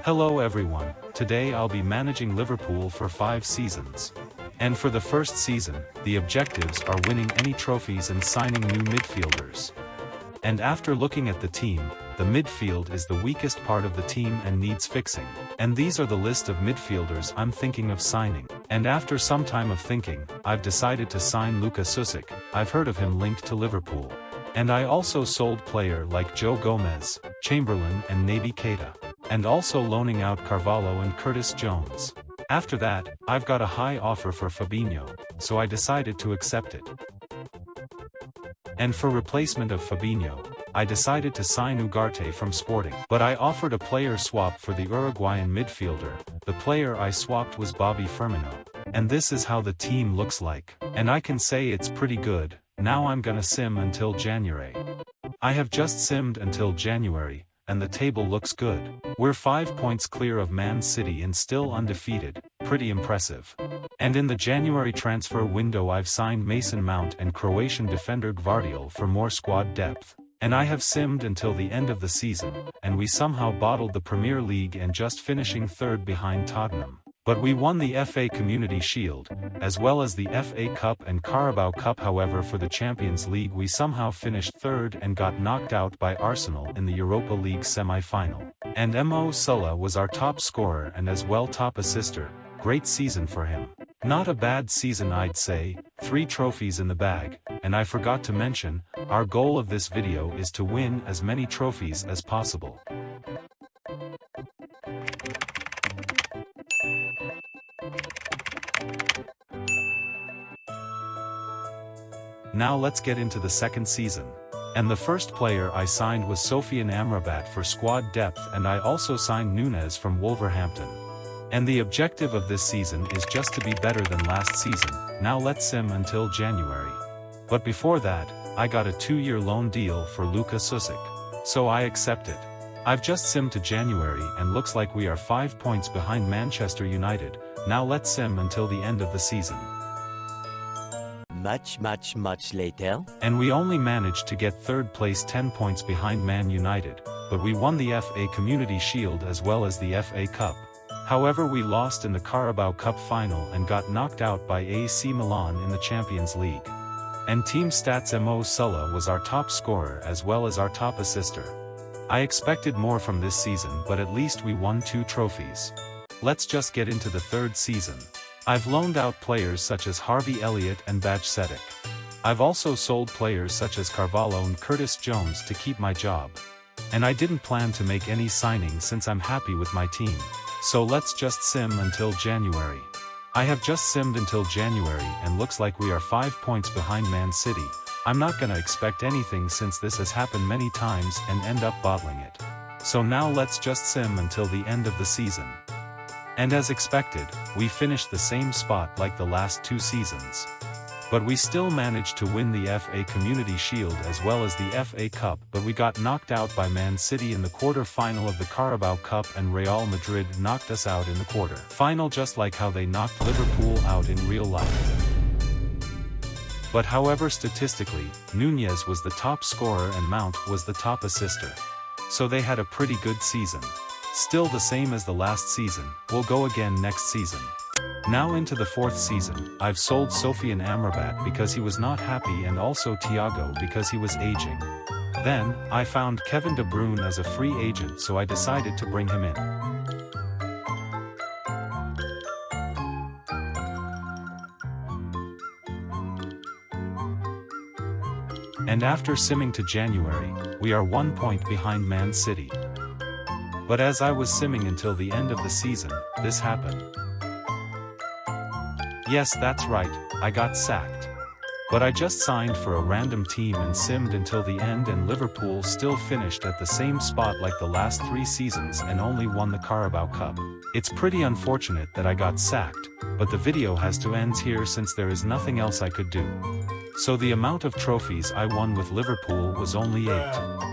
Hello everyone, today I'll be managing Liverpool for 5 seasons. And for the first season, the objectives are winning any trophies and signing new midfielders. And after looking at the team, the midfield is the weakest part of the team and needs fixing. And these are the list of midfielders I'm thinking of signing. And after some time of thinking, I've decided to sign Luka Susic. I've heard of him linked to Liverpool. And I also sold player like Joe Gomez, Chamberlain and Naby Keita. And also loaning out Carvalho and Curtis Jones. After that, I've got a high offer for Fabinho, so I decided to accept it. And for replacement of Fabinho, I decided to sign Ugarte from Sporting. But I offered a player swap for the Uruguayan midfielder. The player I swapped was Bobby Firmino. And this is how the team looks like. And I can say it's pretty good. Now I'm gonna sim until January. I have just simmed until January, and the table looks good. We're 5 points clear of Man City and still undefeated, pretty impressive. And in the January transfer window I've signed Mason Mount and Croatian defender Gvardiol for more squad depth. And I have simmed until the end of the season, and we somehow bottled the Premier League and just finishing third behind Tottenham. But we won the FA Community Shield, as well as the FA Cup and Carabao Cup. However, for the Champions League we somehow finished third and got knocked out by Arsenal in the Europa League semi-final. And Mo Salah was our top scorer and as well top assister. Great season for him. Not a bad season, I'd say. 3 trophies in the bag, and I forgot to mention, our goal of this video is to win as many trophies as possible. Now let's get into the second season. And the first player I signed was Sofian Amrabat for squad depth, and I also signed Nunez from Wolverhampton. And the objective of this season is just to be better than last season. Now let's sim until January. But before that, I got a 2-year loan deal for Luka Susic. So I accepted. I've just simmed to January and looks like we are 5 points behind Manchester United. Now let's sim until the end of the season. Much later. And we only managed to get third place 10 points behind Man United, but we won the FA Community Shield as well as the FA Cup. However, we lost in the Carabao Cup final and got knocked out by AC Milan in the Champions League. And team stats, Mo Salah was our top scorer as well as our top assister. I expected more from this season, but at least we won 2 trophies. Let's just get into the third season. I've loaned out players such as Harvey Elliott and Bajcetic. I've also sold players such as Carvalho and Curtis Jones to keep my job. And I didn't plan to make any signings since I'm happy with my team. So let's just sim until January. I have just simmed until January and looks like we are 5 points behind Man City. I'm not gonna expect anything since this has happened many times and end up bottling it. So now let's just sim until the end of the season. And as expected, we finished the same spot like the last 2 seasons. But we still managed to win the FA Community Shield as well as the FA Cup, but we got knocked out by Man City in the quarter-final of the Carabao Cup, and Real Madrid knocked us out in the quarter-final, just like how they knocked Liverpool out in real life. But however, statistically, Nunez was the top scorer and Mount was the top assister. So they had a pretty good season. Still the same as the last season. We'll go again next season. Now into the 4th season, I've sold Sofian Amrabat because he was not happy and also Thiago because he was aging. Then, I found Kevin De Bruyne as a free agent, so I decided to bring him in. And after simming to January, we are 1 point behind Man City. But as I was simming until the end of the season, this happened. Yes, that's right, I got sacked. But I just signed for a random team and simmed until the end, and Liverpool still finished at the same spot like the last 3 seasons and only won the Carabao Cup. It's pretty unfortunate that I got sacked, but the video has to end here since there is nothing else I could do. So the amount of trophies I won with Liverpool was only 8.